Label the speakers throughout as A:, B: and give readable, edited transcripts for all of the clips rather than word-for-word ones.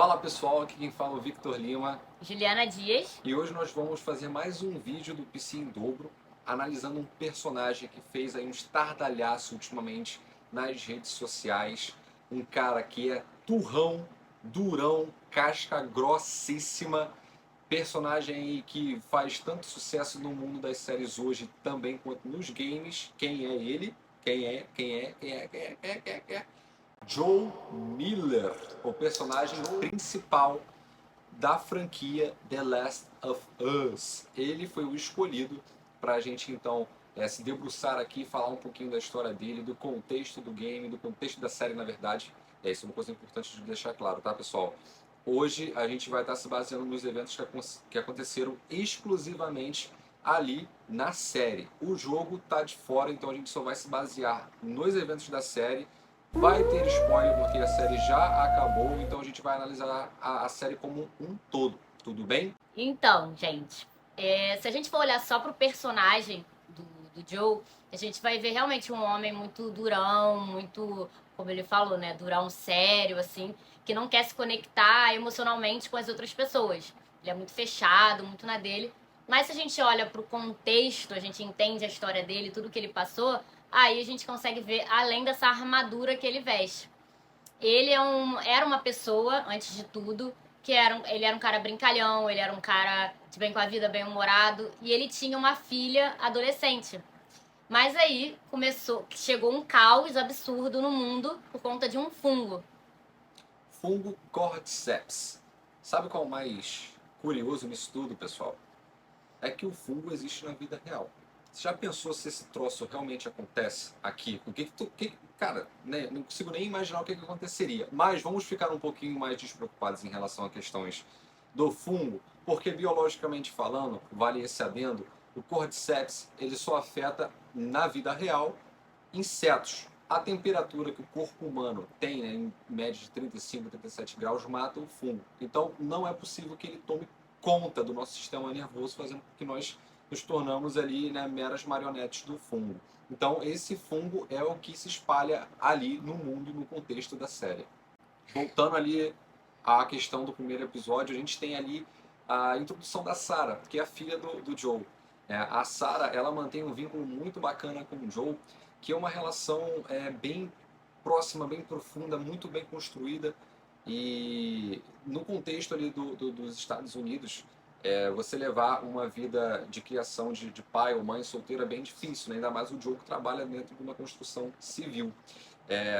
A: Fala pessoal, aqui quem fala é o Victor Lima
B: Juliana Dias.
A: e hoje nós vamos fazer mais um vídeo do PC em Dobro, analisando um personagem que fez aí um estardalhaço ultimamente nas redes sociais, um cara que é turrão, durão, casca grossíssima, personagem aí que faz tanto sucesso no mundo das séries hoje também quanto nos games. Quem é ele? Quem é? Joel Miller, o personagem principal da franquia The Last of Us. Ele foi o escolhido para a gente então se debruçar aqui e falar um pouquinho da história dele, do contexto do game, do contexto da série, na verdade. Isso é uma coisa importante de deixar claro, tá, pessoal? Hoje a gente vai estar se baseando nos eventos que aconteceram exclusivamente ali na série. O jogo tá de fora, então a gente só vai se basear nos eventos da série. Vai ter spoiler porque a série já acabou, então a gente vai analisar a série como um todo, tudo bem?
B: Então, gente, se a gente for olhar só pro personagem do Joe, a gente vai ver realmente um homem muito durão, muito, como ele falou, né, durão sério, assim, que não quer se conectar emocionalmente com as outras pessoas. Ele é muito fechado, muito na dele. Mas se a gente olha pro contexto, a gente entende a história dele, tudo que ele passou, aí a gente consegue ver além dessa armadura que ele veste. Ele era uma pessoa, antes de tudo, ele era um cara brincalhão, ele era um cara de bem com a vida, bem humorado, e ele tinha uma filha adolescente. Mas aí chegou um caos absurdo no mundo por conta de um fungo.
A: Fungo Cordyceps. Sabe qual é o mais curioso nisso tudo, pessoal? É que o fungo existe na vida real. Você já pensou se esse troço realmente acontece aqui? Cara, né, não consigo nem imaginar o que aconteceria. Mas vamos ficar um pouquinho mais despreocupados em relação a questões do fungo, porque biologicamente falando, vale esse adendo, o Cordyceps ele só afeta na vida real insetos. A temperatura que o corpo humano tem, né, em média de 35 a 37 graus, mata o fungo. Então não é possível que ele tome conta do nosso sistema nervoso, fazendo com que nós nos tornamos ali, né, meras marionetes do fungo. Então esse fungo é o que se espalha ali no mundo, no contexto da série. Voltando ali à questão do primeiro episódio, a gente tem ali a introdução da Sarah, que é a filha do Joe. A Sarah, ela mantém um vínculo muito bacana com o Joe, que é uma relação bem próxima, bem profunda, muito bem construída. E no contexto ali dos Estados Unidos, você levar uma vida de criação de pai ou mãe solteira é bem difícil, né? Ainda mais o Joe que trabalha dentro de uma construção civil.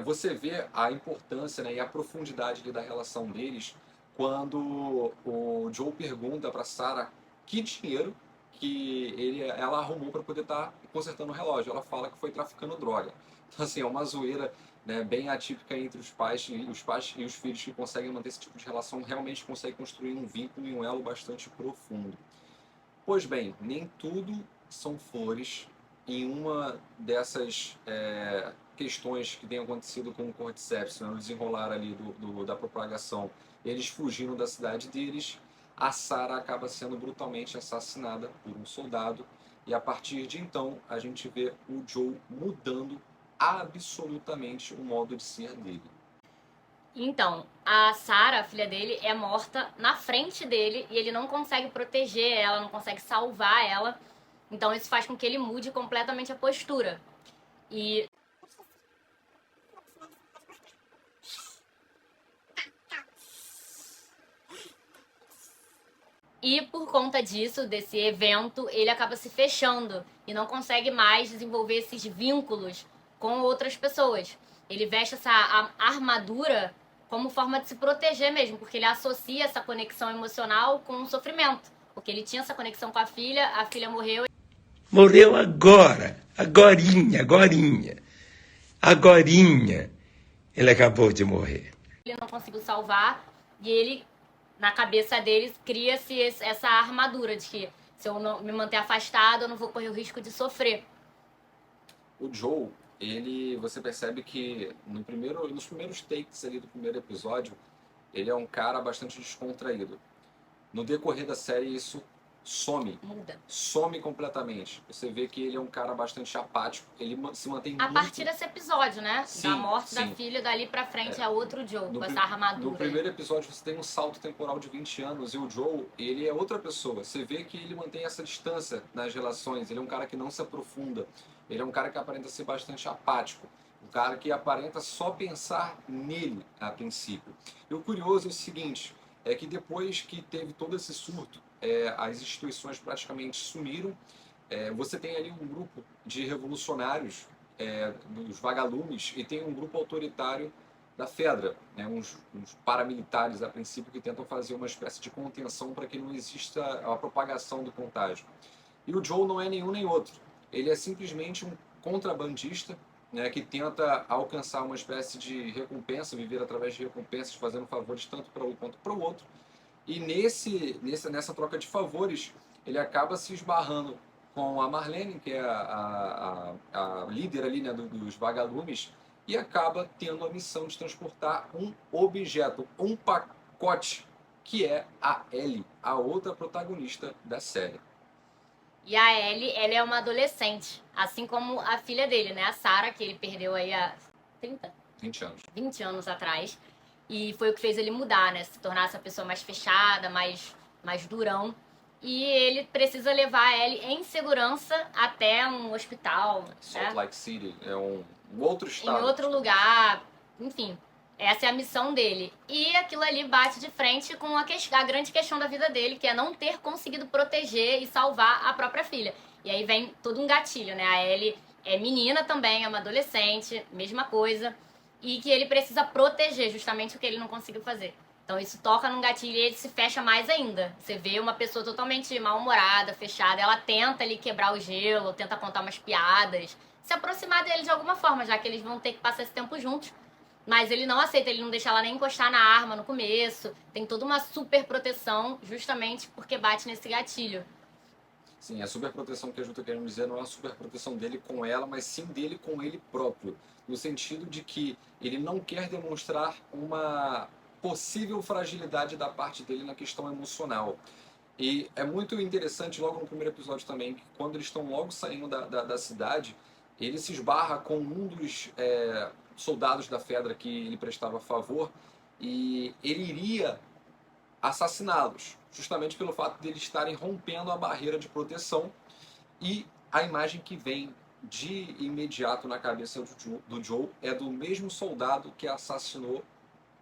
A: Você vê a importância, né, e a profundidade ali da relação deles quando o Joe pergunta para Sarah que dinheiro que ela arrumou para poder estar consertando o relógio. Ela fala que foi traficando droga. Então, assim, é uma zoeira, né, bem atípica entre os pais e os filhos que conseguem manter esse tipo de relação, realmente conseguem construir um vínculo e um elo bastante profundo. Pois bem, nem tudo são flores. Em uma dessas questões que tem acontecido com o Cordyceps, né, no desenrolar ali da propagação, eles fugiram da cidade deles, a Sarah acaba sendo brutalmente assassinada por um soldado, e a partir de então a gente vê o Joe mudando absolutamente o modo de ser dele.
B: Então, a Sarah, a filha dele, é morta na frente dele e ele não consegue proteger ela, não consegue salvar ela. Então isso faz com que ele mude completamente a postura. E E por conta disso, desse evento, ele acaba se fechando e não consegue mais desenvolver esses vínculos com outras pessoas. Ele veste essa armadura como forma de se proteger mesmo, porque ele associa essa conexão emocional com o sofrimento. Porque ele tinha essa conexão com a filha morreu.
C: Morreu agora, agorinha. Ele acabou de morrer.
B: Ele não conseguiu salvar e ele, na cabeça deles, cria-se essa armadura de que se eu não me manter afastado, eu não vou correr o risco de sofrer.
A: O Joe, você percebe que nos primeiros takes ali do primeiro episódio, ele é um cara bastante descontraído. No decorrer da série isso
B: Muda.
A: some completamente. Você vê que ele é um cara bastante apático, ele se mantém
B: A
A: muito...
B: partir desse episódio, né?
A: Sim,
B: da morte da
A: sim.
B: filha, dali pra frente é outro Joe, com essa
A: No
B: armadura.
A: primeiro episódio você tem um salto temporal de 20 anos e o Joe, ele é outra pessoa. Você vê que ele mantém essa distância nas relações, ele é um cara que não se aprofunda, ele é um cara que aparenta ser bastante apático, um cara que aparenta só pensar nele a princípio. E o curioso é o seguinte, é que depois que teve todo esse surto, as instituições praticamente sumiram. Você tem ali um grupo de revolucionários, dos vagalumes, e tem um grupo autoritário da Fedra, né, uns paramilitares a princípio que tentam fazer uma espécie de contenção para que não exista a propagação do contágio. E o Joe não é nenhum nem outro. Ele é simplesmente um contrabandista, né, que tenta alcançar uma espécie de recompensa, viver através de recompensas, fazendo favores tanto para um quanto para o outro. E nessa troca de favores, ele acaba se esbarrando com a Marlene, que é a líder ali, né, dos vagalumes, e acaba tendo a missão de transportar um objeto, um pacote, que é a Ellie, a outra protagonista da série.
B: E a Ellie, ela é uma adolescente, assim como a filha dele, né? A Sarah, que ele perdeu aí há
A: 20 anos.
B: 20 anos atrás. E foi o que fez ele mudar, né? Se tornar essa pessoa mais fechada, mais durão. E ele precisa levar a Ellie em segurança até um hospital,
A: Salt
B: né?
A: Lake City é um outro estado.
B: Em outro lugar, enfim. Essa é a missão dele. E aquilo ali bate de frente com a grande questão da vida dele, que é não ter conseguido proteger e salvar a própria filha. E aí vem todo um gatilho, né? A Ellie é menina também, é uma adolescente, mesma coisa. E que ele precisa proteger justamente o que ele não conseguiu fazer. Então isso toca num gatilho e ele se fecha mais ainda. Você vê uma pessoa totalmente mal-humorada, fechada, ela tenta ali quebrar o gelo, tenta contar umas piadas, se aproximar dele de alguma forma, já que eles vão ter que passar esse tempo juntos. Mas ele não aceita, ele não deixa ela nem encostar na arma no começo. Tem toda uma super proteção, justamente porque bate nesse gatilho.
A: Sim, a superproteção que a Ju está querendo dizer não é a superproteção dele com ela, mas sim dele com ele próprio. No sentido de que ele não quer demonstrar uma possível fragilidade da parte dele na questão emocional. E é muito interessante, logo no primeiro episódio também, que quando eles estão logo saindo da cidade, ele se esbarra com um dos soldados da Fedra que ele prestava favor, e ele iria assassiná-los, justamente pelo fato de eles estarem rompendo a barreira de proteção. E a imagem que vem de imediato na cabeça do Joe é do mesmo soldado que assassinou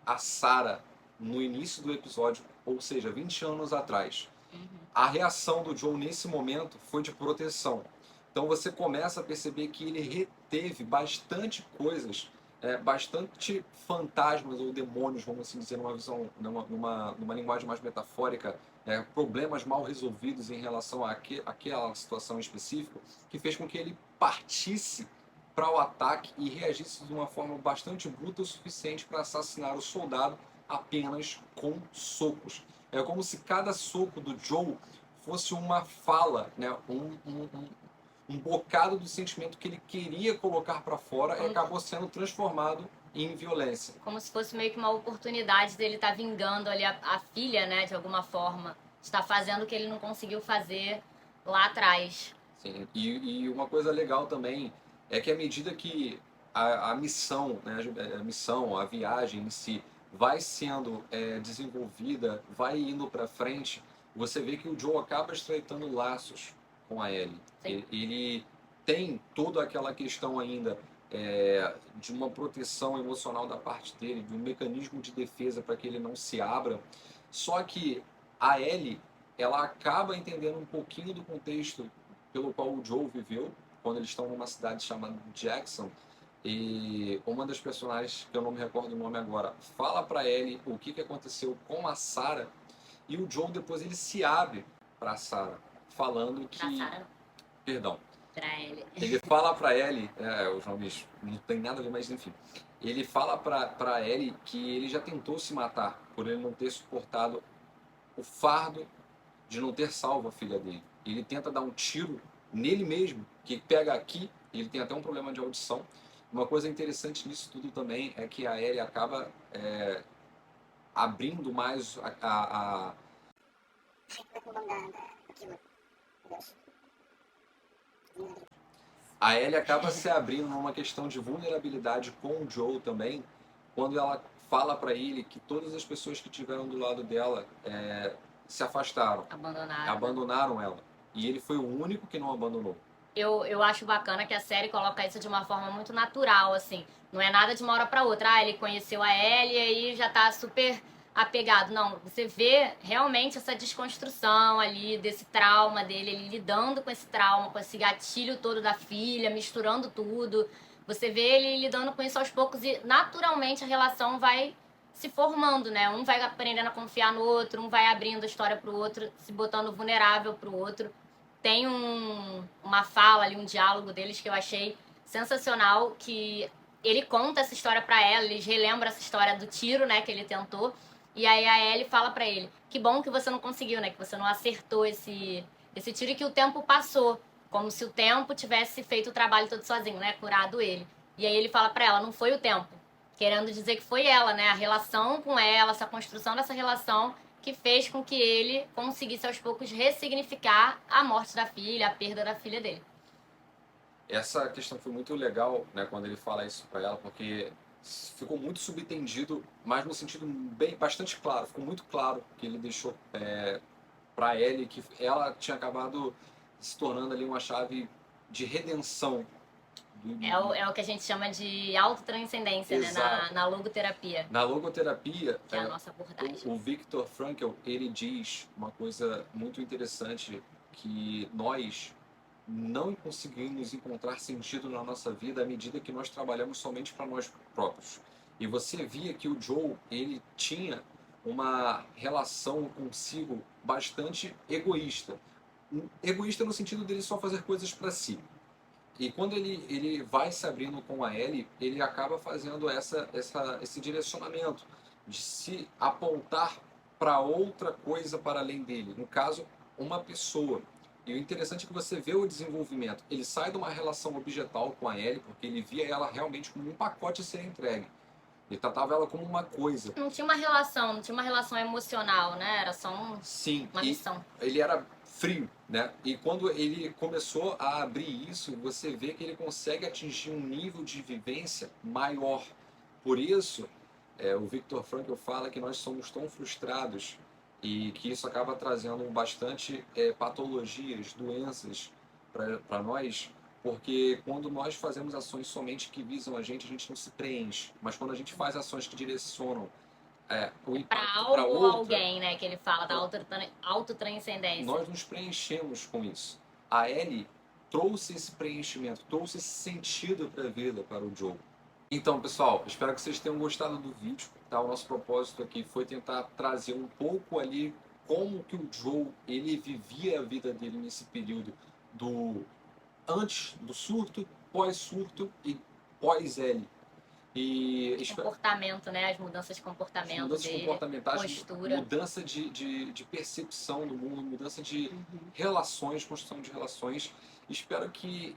A: a Sarah no início do episódio, ou seja, 20 anos atrás. A reação do Joe nesse momento foi de proteção. Então você começa a perceber que ele reteve bastante coisas, bastante fantasmas ou demônios, vamos assim dizer, numa linguagem mais metafórica, problemas mal resolvidos em relação àquela situação específica, que fez com que ele partisse para o ataque e reagisse de uma forma bastante bruta o suficiente para assassinar o soldado apenas com socos. É como se cada soco do Joe fosse uma fala, né? um bocado do sentimento que ele queria colocar para fora e acabou sendo transformado em violência.
B: Como se fosse meio que uma oportunidade dele estar vingando ali a filha, né, de alguma forma. Está fazendo o que ele não conseguiu fazer lá atrás.
A: Sim, e uma coisa legal também é que à medida que a missão, né, a viagem em si vai sendo desenvolvida, vai indo para frente, você vê que o Joe acaba estreitando laços com a Ellie. Ele tem toda aquela questão ainda de uma proteção emocional da parte dele, de um mecanismo de defesa para que ele não se abra. Só que a Ellie, ela acaba entendendo um pouquinho do contexto pelo qual o Joe viveu, quando eles estão numa cidade chamada Jackson, e uma das personagens, que eu não me recordo o nome agora, fala para Ellie o que aconteceu com a Sarah, e o Joe depois ele se abre para a Sarah, falando que...
B: Pra Sarah, não.
A: Perdão.
B: Pra Ellie.
A: Ele fala para Ellie, os nomes não tem nada a ver, mas enfim, ele fala para Ellie que ele já tentou se matar por ele não ter suportado o fardo de não ter salvo a filha dele. Ele tenta dar um tiro nele mesmo, que pega aqui, ele tem até um problema de audição. Uma coisa interessante nisso tudo também é que a Ellie acaba abrindo mais
D: aquilo. Deus.
A: A Ellie acaba se abrindo numa questão de vulnerabilidade com o Joe também, quando ela fala pra ele que todas as pessoas que estiveram do lado dela se afastaram, abandonaram ela. E ele foi o único que não abandonou.
B: Eu acho bacana que a série coloca isso de uma forma muito natural, assim. Não é nada de uma hora pra outra. Ah, ele conheceu a Ellie e aí já tá super apegado. Não, você vê realmente essa desconstrução ali desse trauma dele, ele lidando com esse trauma, com esse gatilho todo da filha, misturando tudo. Você vê ele lidando com isso aos poucos e naturalmente a relação vai se formando, né? Um vai aprendendo a confiar no outro, um vai abrindo a história pro outro, se botando vulnerável pro outro. Tem uma fala ali, um diálogo deles que eu achei sensacional, que ele conta essa história pra ela, eles relembram essa história do tiro, né, que ele tentou, e aí a Ellie fala pra ele, que bom que você não conseguiu, né, que você não acertou esse tiro e que o tempo passou, como se o tempo tivesse feito o trabalho todo sozinho, né, curado ele. E aí ele fala pra ela, não foi o tempo, querendo dizer que foi ela, né, a relação com ela, essa construção dessa relação que fez com que ele conseguisse aos poucos ressignificar a morte da filha, a perda da filha dele.
A: Essa questão foi muito legal, né, quando ele fala isso pra ela, porque ficou muito subentendido, mas no sentido bastante claro. Ficou muito claro que ele deixou pra Ellie que ela tinha acabado se tornando ali uma chave de redenção.
B: É o que a gente chama de autotranscendência, né, na logoterapia.
A: Na logoterapia,
B: que é a nossa abordagem.
A: O Viktor Frankl, ele diz uma coisa muito interessante, que nós não conseguimos encontrar sentido na nossa vida à medida que nós trabalhamos somente para nós próprios. E você via que o Joe, ele tinha uma relação consigo bastante egoísta. Egoísta no sentido dele só fazer coisas para si. E quando ele vai se abrindo com a Ellie, ele acaba fazendo esse direcionamento de se apontar para outra coisa para além dele. No caso, uma pessoa. E o interessante é que você vê o desenvolvimento. Ele sai de uma relação objetal com a Ellie, porque ele via ela realmente como um pacote a ser entregue. Ele tratava ela como uma coisa.
B: Não tinha uma relação emocional, né? Era só uma missão.
A: Ele era frio, né? E quando ele começou a abrir isso, você vê que ele consegue atingir um nível de vivência maior. Por isso, o Viktor Frankl fala que nós somos tão frustrados e que isso acaba trazendo bastante patologias, doenças para nós, porque quando nós fazemos ações somente que visam a gente não se preenche. Mas quando a gente faz ações que direcionam o impacto para outra,
B: alguém, né, que ele fala da autotranscendência.
A: Nós nos preenchemos com isso. A Ellie trouxe esse preenchimento, trouxe esse sentido para a vida para o Joe. Então, pessoal, espero que vocês tenham gostado do vídeo. Tá? O nosso propósito aqui foi tentar trazer um pouco ali como que o Joe ele vivia a vida dele nesse período do antes do surto, pós-surto e pós-Ellie. E
B: comportamento, né? As mudanças de comportamento
A: mudanças
B: dele,
A: comportamentais,
B: postura.
A: mudança de percepção do mundo, mudança de relações, construção de relações. Espero que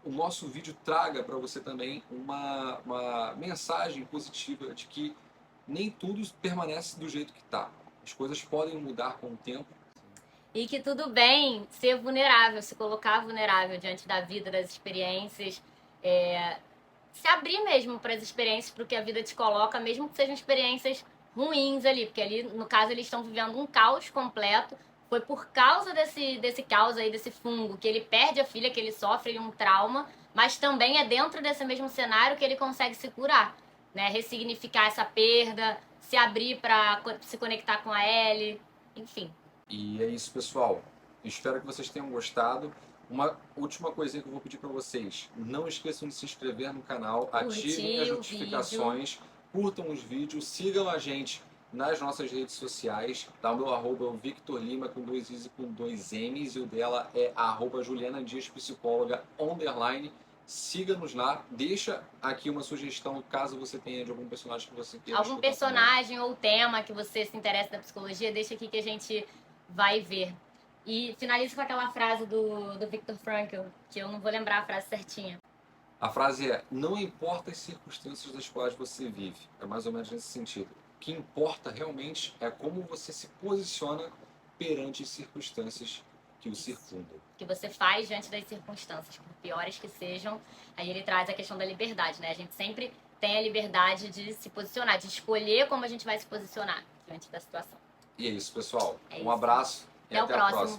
A: o nosso vídeo traga para você também uma mensagem positiva de que nem tudo permanece do jeito que está. As coisas podem mudar com o tempo.
B: E que tudo bem ser vulnerável, se colocar vulnerável diante da vida, das experiências, se abrir mesmo para as experiências, para o que a vida te coloca, mesmo que sejam experiências ruins ali, porque ali, no caso, eles estão vivendo um caos completo. Foi por causa desse caos aí, desse fungo, que ele perde a filha, que ele sofre um trauma, mas também é dentro desse mesmo cenário que ele consegue se curar, né? Ressignificar essa perda, se abrir para se conectar com a Ellie, enfim.
A: E é isso, pessoal. Espero que vocês tenham gostado. Uma última coisinha que eu vou pedir para vocês. Não esqueçam de se inscrever no canal, ativem as notificações, curtam os vídeos, sigam a gente nas nossas redes sociais. Tá? O meu arroba é o Victor Lima com 2 Is e com 2 M's e o dela é arroba Juliana Dias Psicóloga _. Siga-nos lá, deixa aqui uma sugestão caso você tenha de algum personagem que você queira.
B: Algum personagem ou tema que você se interessa da psicologia, deixa aqui que a gente vai ver. E finaliza com aquela frase do Viktor Frankl, que eu não vou lembrar a frase certinha.
A: A frase é: não importa as circunstâncias das quais você vive. É mais ou menos nesse sentido. O que importa realmente é como você se posiciona perante as circunstâncias que o circundam.
B: Que você faz diante das circunstâncias, por piores que sejam. Aí ele traz a questão da liberdade, né? A gente sempre tem a liberdade de se posicionar, de escolher como a gente vai se posicionar diante da situação.
A: E é isso, pessoal.
B: É
A: Um
B: isso.
A: abraço e
B: Até o
A: até a
B: próximo.
A: próxima.